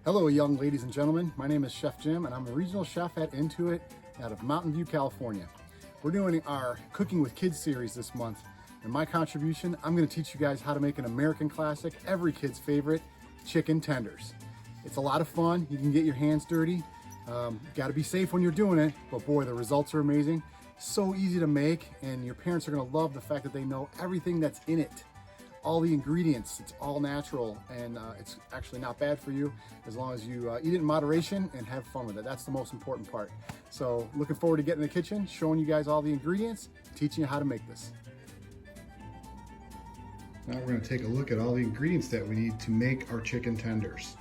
Hello, young ladies and gentlemen. My name is Chef Jim, and I'm a regional chef at Intuit out of Mountain View, California. We're doing our Cooking with Kids series this month. And my contribution, I'm going to teach you guys how to make an American classic, every kid's favorite, chicken tenders. It's a lot of fun. You can get your hands dirty. Got to be safe when you're doing it, but boy, the results are amazing. So easy to make, and your parents are going to love the fact that they know everything that's in it. All the ingredients, it's all natural, and it's actually not bad for you as long as you eat it in moderation and have fun with it. That's the most important part. So looking forward to getting in the kitchen, showing you guys all the ingredients, teaching you how to make this. Now we're going to take a look at all the ingredients that we need to make our chicken tenders.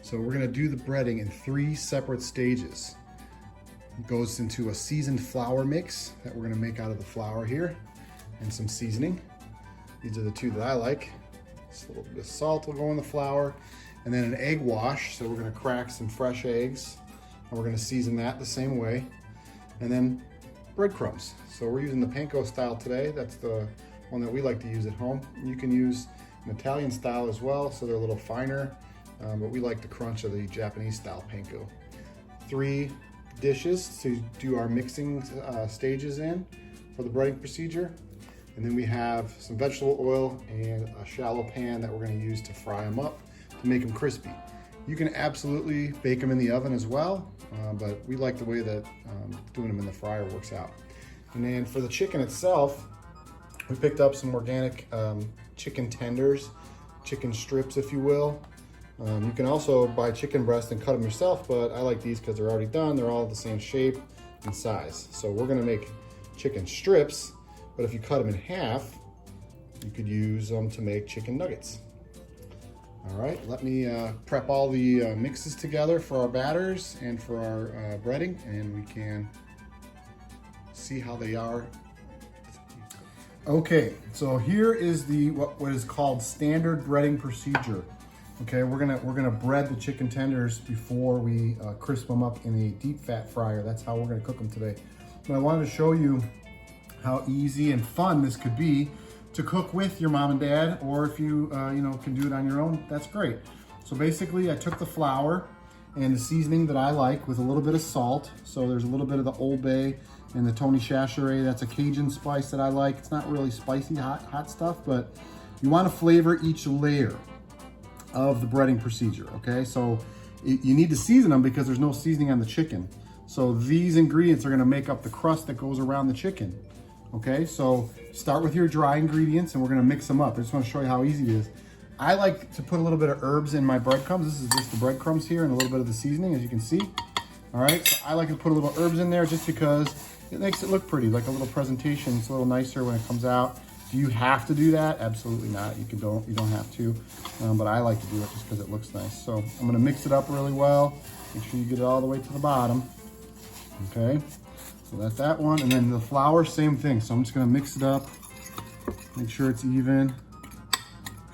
So we're going to do the breading in 3 separate stages. It goes into a seasoned flour mix that we're going to make out of the flour here, and some seasoning. These are the 2 that I like. Just a little bit of salt will go in the flour, and then an egg wash. So we're going to crack some fresh eggs, and we're going to season that the same way. And then breadcrumbs. So we're using the panko style today. That's the one that we like to use at home. You can use an Italian style as well, so they're a little finer, but we like the crunch of the Japanese style panko. 3 dishes to do our mixing stages in for the breading procedure. And then we have some vegetable oil and a shallow pan that we're going to use to fry them up to make them crispy. You can absolutely bake them in the oven as well, but we like the way that doing them in the fryer works out. And then for the chicken itself, we picked up some organic chicken tenders, chicken strips if you will. You can also buy chicken breast and cut them yourself, but I like these because they're already done. They're all the same shape and size. So we're going to make chicken strips. But if you cut them in half, you could use them to make chicken nuggets. All right, let me prep all the mixes together for our batters and for our breading, and we can see how they are. Okay, so here is the what is called standard breading procedure. Okay, we're gonna bread the chicken tenders before we crisp them up in a deep fat fryer. That's how we're gonna cook them today. But I wanted to show you how easy and fun this could be to cook with your mom and dad, or if you can do it on your own, that's great. So basically I took the flour and the seasoning that I like with a little bit of salt. So there's a little bit of the Old Bay and the Tony Chachere. That's a Cajun spice that I like. It's not really spicy hot stuff, but you want to flavor each layer of the breading procedure, okay? So you need to season them because there's no seasoning on the chicken. So these ingredients are gonna make up the crust that goes around the chicken. Okay, so start with your dry ingredients and we're gonna mix them up. I just wanna show you how easy it is. I like to put a little bit of herbs in my breadcrumbs. This is just the breadcrumbs here and a little bit of the seasoning, as you can see. All right, so I like to put a little herbs in there just because it makes it look pretty, like a little presentation. It's a little nicer when it comes out. Do you have to do that? Absolutely not. You don't have to, but I like to do it just because it looks nice. So I'm gonna mix it up really well. Make sure you get it all the way to the bottom. Okay. So that's that one, and then the flour, same thing. So I'm just gonna mix it up, make sure it's even,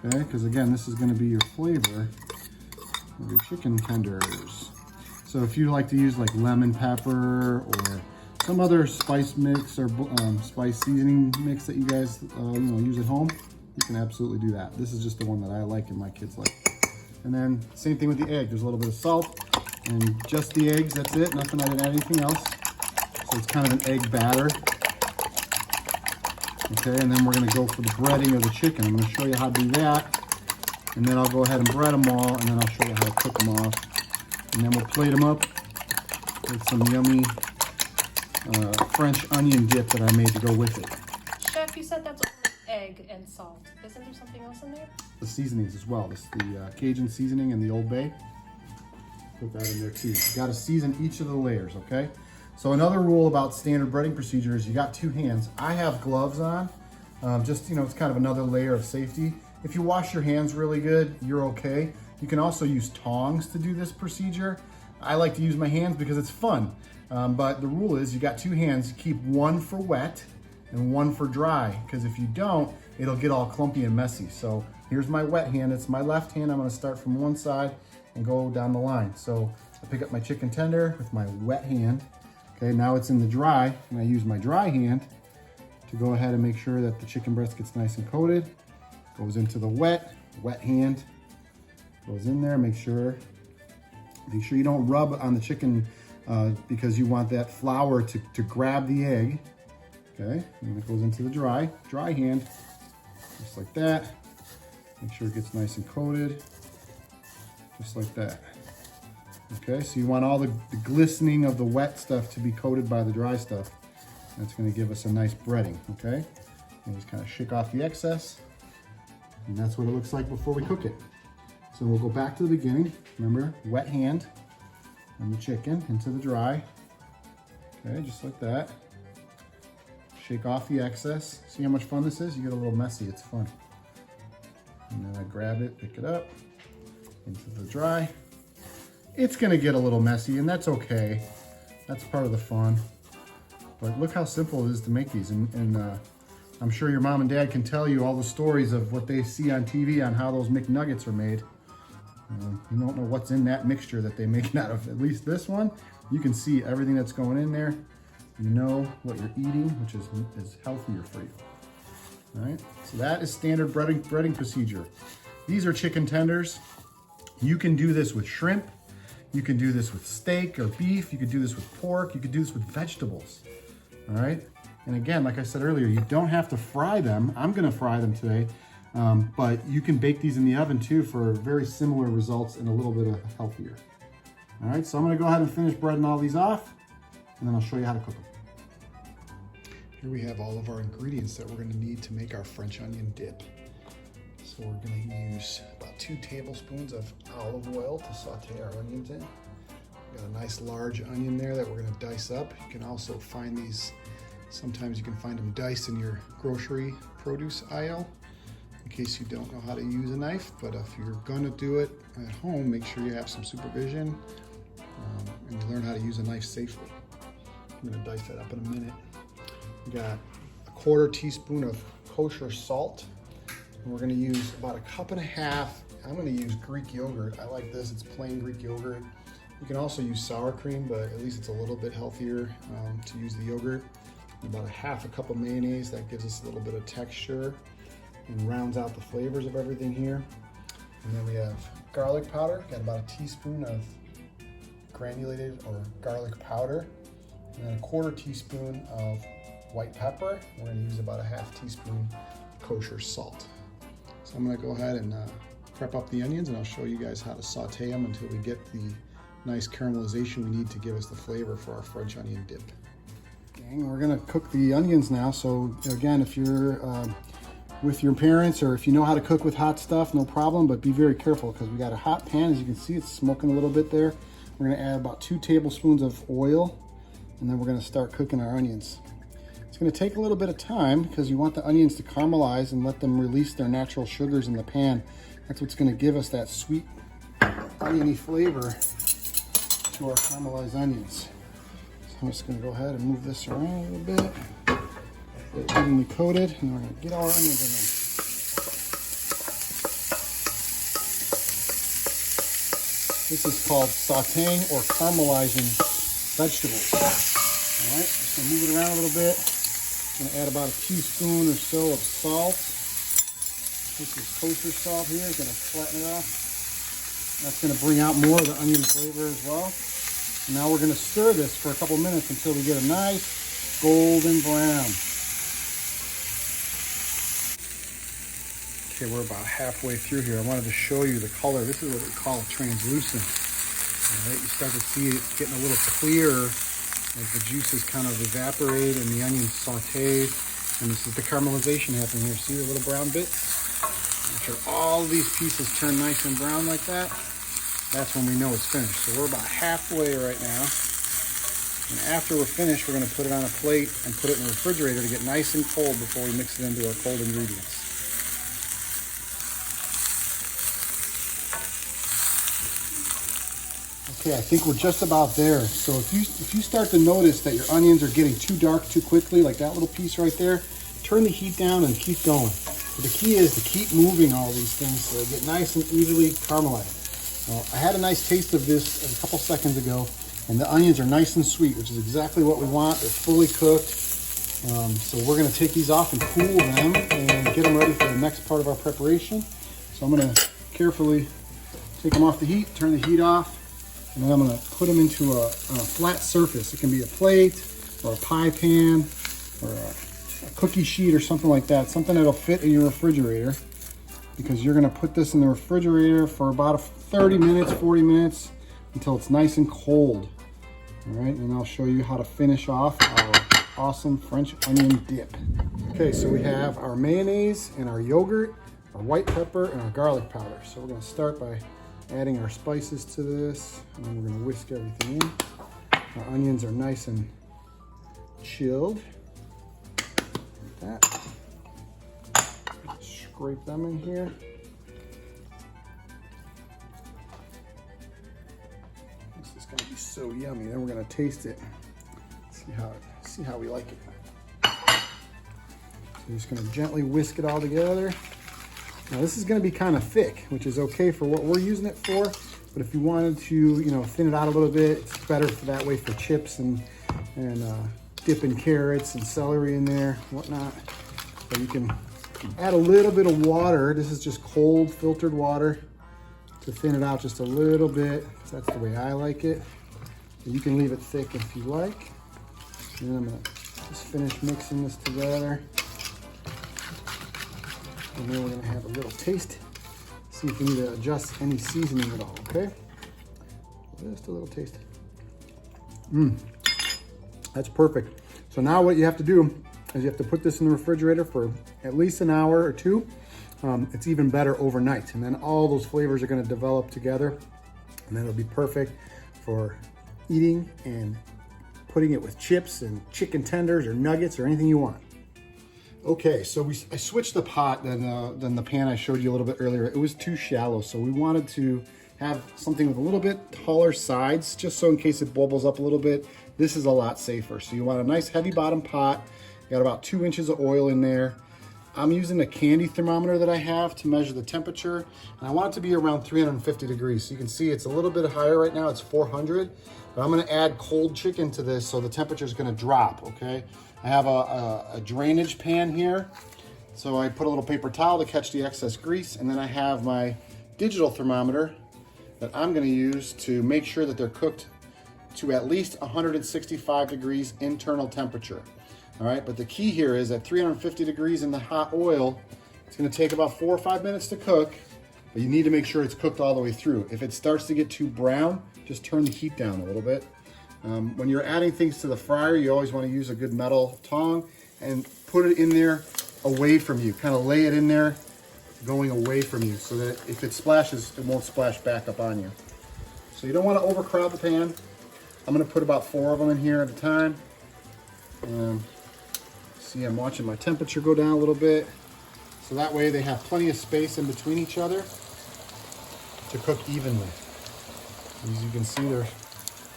okay? Because again, this is gonna be your flavor of your chicken tenders. So if you like to use like lemon pepper or some other spice mix or spice seasoning mix that you guys use at home, you can absolutely do that. This is just the one that I like and my kids like. And then same thing with the egg. There's a little bit of salt and just the eggs. That's it. Nothing. I didn't add anything else. So it's kind of an egg batter. Okay, and then we're gonna go for the breading of the chicken. I'm gonna show you how to do that. And then I'll go ahead and bread them all, and then I'll show you how to cook them off. And then we'll plate them up with some yummy French onion dip that I made to go with it. Chef, you said that's only egg and salt. Isn't there something else in there? The seasonings as well. This the Cajun seasoning and the Old Bay. Put that in there too. You gotta season each of the layers, okay? So another rule about standard breading procedure is you got 2 hands. I have gloves on, it's kind of another layer of safety. If you wash your hands really good, you're okay. You can also use tongs to do this procedure. I like to use my hands because it's fun. But the rule is you got 2 hands, keep one for wet and one for dry, because if you don't, it'll get all clumpy and messy. So here's my wet hand, it's my left hand. I'm gonna start from one side and go down the line. So I pick up my chicken tender with my wet hand. Okay, now it's in the dry, and I use my dry hand to go ahead and make sure that the chicken breast gets nice and coated. Goes into the wet hand, goes in there, make sure Make sure you don't rub on the chicken because you want that flour to grab the egg. Okay, and it goes into the dry hand, just like that. Make sure it gets nice and coated, just like that. Okay, so you want all the glistening of the wet stuff to be coated by the dry stuff. That's gonna give us a nice breading, okay? And just kind of shake off the excess. And that's what it looks like before we cook it. So we'll go back to the beginning. Remember, wet hand on the chicken into the dry. Okay, just like that. Shake off the excess. See how much fun this is? You get a little messy, it's fun. And then I grab it, pick it up, into the dry. It's gonna get a little messy, and that's okay. That's part of the fun. But look how simple it is to make these. And I'm sure your mom and dad can tell you all the stories of what they see on TV on how those McNuggets are made. You don't know what's in that mixture that they make it out of. At least this one, you can see everything that's going in there. You know what you're eating, which is healthier for you. All right, so that is standard breading procedure. These are chicken tenders. You can do this with shrimp. You can do this with steak or beef. You could do this with pork. You could do this with vegetables. All right, and again, like I said earlier, you don't have to fry them. I'm gonna fry them today, but you can bake these in the oven too for very similar results and a little bit of healthier. All right, so I'm gonna go ahead and finish breading all these off, and then I'll show you how to cook them. Here we have all of our ingredients that we're gonna need to make our French onion dip. So we're gonna use about 2 tablespoons of olive oil to saute our onions in. We've got a nice large onion there that we're gonna dice up. You can also find these, sometimes you can find them diced in your grocery produce aisle, in case you don't know how to use a knife. But if you're gonna do it at home, make sure you have some supervision and you learn how to use a knife safely. I'm gonna dice that up in a minute. We got a 1/4 teaspoon of kosher salt. And we're gonna use about 1.5 cups. I'm gonna use Greek yogurt. I like this, it's plain Greek yogurt. You can also use sour cream, but at least it's a little bit healthier to use the yogurt. And about 1/2 cup of mayonnaise, that gives us a little bit of texture and rounds out the flavors of everything here. And then we have garlic powder, got about 1 teaspoon of granulated or garlic powder, and then 1/4 teaspoon of white pepper. We're gonna use about 1/2 teaspoon kosher salt. So I'm gonna go ahead and prep up the onions, and I'll show you guys how to saute them until we get the nice caramelization we need to give us the flavor for our French onion dip. Gang, we're gonna cook the onions now. So again, if you're with your parents or if you know how to cook with hot stuff, no problem, but be very careful because we got a hot pan. As you can see, it's smoking a little bit there. We're gonna add about 2 tablespoons of oil, and then we're gonna start cooking our onions. It's gonna take a little bit of time because you want the onions to caramelize and let them release their natural sugars in the pan. That's what's gonna give us that sweet oniony flavor to our caramelized onions. So I'm just gonna go ahead and move this around a little bit. Get it evenly coated, and we're gonna get all our onions in there. This is called sauteing or caramelizing vegetables. All right, just gonna move it around a little bit. I'm gonna add about 1 teaspoon or so of salt. This is kosher salt here. Gonna flatten it off. That's gonna bring out more of the onion flavor as well. And now we're gonna stir this for a couple minutes until we get a nice golden brown. Okay, we're about halfway through here. I wanted to show you the color. This is what we call translucent. All right, you start to see it getting a little clearer as the juices kind of evaporate and the onions sauteed. And this is the caramelization happening here. See the little brown bits? After all these pieces turn nice and brown like that, that's when we know it's finished. So we're about halfway right now. And after we're finished, we're gonna put it on a plate and put it in the refrigerator to get nice and cold before we mix it into our cold ingredients. Okay, I think we're just about there. So if you start to notice that your onions are getting too dark too quickly, like that little piece right there, turn the heat down and keep going. So the key is to keep moving all these things so they get nice and evenly caramelized. Well, I had a nice taste of this a couple seconds ago, and the onions are nice and sweet, which is exactly what we want. They're fully cooked. So we're gonna take these off and cool them and get them ready for the next part of our preparation. So I'm gonna carefully take them off the heat, turn the heat off, And then I'm gonna put them into a flat surface. It can be a plate or a pie pan or a cookie sheet or something like that. Something that'll fit in your refrigerator, because you're gonna put this in the refrigerator for about 30 minutes, 40 minutes, until it's nice and cold. All right, and I'll show you how to finish off our awesome French onion dip. Okay, so we have our mayonnaise and our yogurt, our white pepper, and our garlic powder. So we're gonna start by adding our spices to this, and then we're gonna whisk everything in. Our onions are nice and chilled. Like that. Scrape them in here. This is gonna be so yummy. Then we're gonna taste it. See how we like it. So you're just gonna gently whisk it all together. Now this is gonna be kind of thick, which is okay for what we're using it for. But if you wanted to, thin it out a little bit, it's better for that way for chips and dipping carrots and celery in there, whatnot. So you can add a little bit of water. This is just cold filtered water to thin it out just a little bit. That's the way I like it. You can leave it thick if you like. And then I'm gonna just finish mixing this together. And then we're gonna have a little taste. See if we need to adjust any seasoning at all, okay? Just a little taste. That's perfect. So now what you have to do is you have to put this in the refrigerator for at least an hour or two. It's even better overnight. And then all those flavors are gonna develop together. And then it'll be perfect for eating and putting it with chips and chicken tenders or nuggets or anything you want. Okay, so I switched the pot than the pan I showed you a little bit earlier. It was too shallow, so we wanted to have something with a little bit taller sides, just so in case it bubbles up a little bit, this is a lot safer. So you want a nice heavy bottom pot. You got about 2 inches of oil in there. I'm using a candy thermometer that I have to measure the temperature, and I want it to be around 350 degrees. So you can see it's a little bit higher right now, it's 400, but I'm gonna add cold chicken to this, so the temperature is gonna drop, okay? I have a drainage pan here, so I put a little paper towel to catch the excess grease, and then I have my digital thermometer that I'm gonna use to make sure that they're cooked to at least 165 degrees internal temperature. All right, but the key here is at 350 degrees in the hot oil, it's gonna take about 4 or 5 minutes to cook, but you need to make sure it's cooked all the way through. If it starts to get too brown, just turn the heat down a little bit. When you're adding things to the fryer, you always wanna use a good metal tong and put it in there away from you. Kind of lay it in there, going away from you, so that if it splashes, it won't splash back up on you. So you don't wanna overcrowd the pan. I'm gonna put about 4 of them in here at a time. See, I'm watching my temperature go down a little bit. So that way they have plenty of space in between each other to cook evenly. As you can see,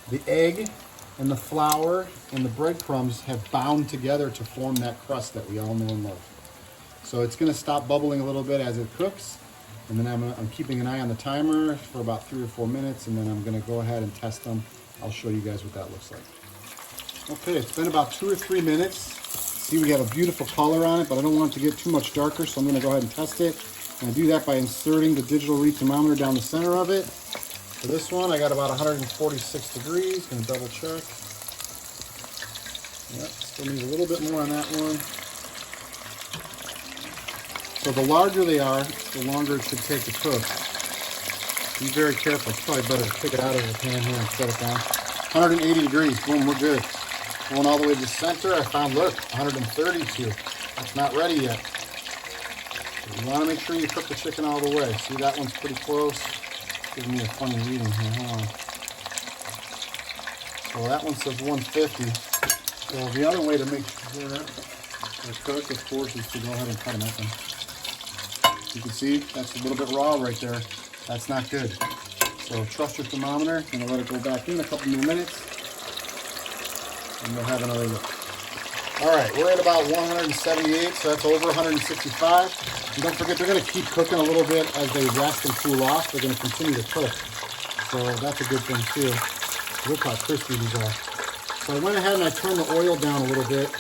the egg and the flour and the breadcrumbs have bound together to form that crust that we all know and love. So it's gonna stop bubbling a little bit as it cooks. And then I'm keeping an eye on the timer for about 3 or 4 minutes, and then I'm gonna go ahead and test them. I'll show you guys what that looks like. Okay, it's been about 2 or 3 minutes. See, we have a beautiful color on it, but I don't want it to get too much darker, so I'm gonna go ahead and test it. And I do that by inserting the digital read thermometer down the center of it. For this one, I got about 146 degrees, gonna double check. Yep, still need a little bit more on that one. So the larger they are, the longer it should take to cook. Be very careful. It's probably better to take it out of the pan here and set it down. 180 degrees, boom, we're good. Going all the way to the center, I found, look, 132. It's not ready yet. So you want to make sure you cook the chicken all the way. See, that one's pretty close. Giving me a funny reading here. Hold on. So that one says 150. So the other way to make sure they're cooked, of course, is to go ahead and cut them open. You can see that's a little bit raw right there. That's not good. So trust your thermometer. I'm gonna let it go back in a couple more minutes, and we'll have another look. All right, we're at about 178, so that's over 165. And don't forget, they're gonna keep cooking a little bit as they rest and cool off. They're gonna continue to cook. So that's a good thing too. Look how crispy these are. So I went ahead and I turned the oil down a little bit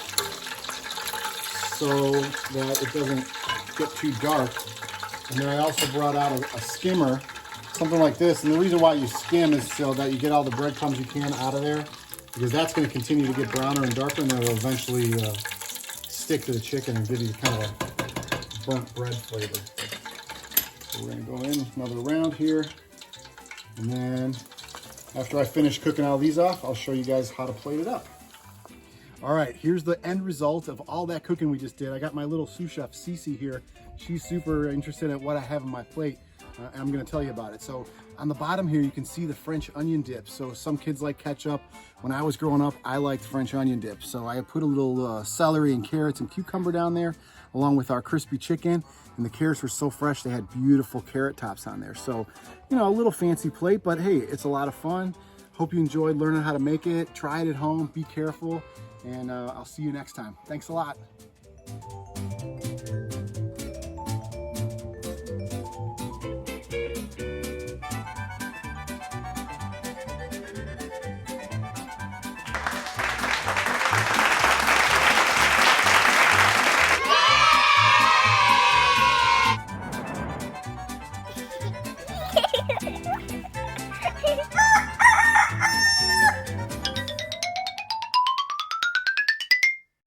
so that it doesn't get too dark. And then I also brought out a skimmer something like this. And the reason why you skim is so that you get all the breadcrumbs you can out of there, because that's going to continue to get browner and darker, and then it'll eventually stick to the chicken and give you kind of a burnt bread flavor. So we're going to go in another round here, and then after I finish cooking all these off, I'll show you guys how to plate it up. All right, here's the end result of all that cooking we just did. I got my little sous chef, Cece, here. She's super interested in what I have on my plate. I'm gonna tell you about it. So on the bottom here, you can see the French onion dip. So some kids like ketchup. When I was growing up, I liked French onion dip. So I put a little celery and carrots and cucumber down there, along with our crispy chicken. And the carrots were so fresh, they had beautiful carrot tops on there. So, you know, a little fancy plate, but hey, it's a lot of fun. Hope you enjoyed learning how to make it. Try it at home, be careful. And I'll see you next time. Thanks a lot.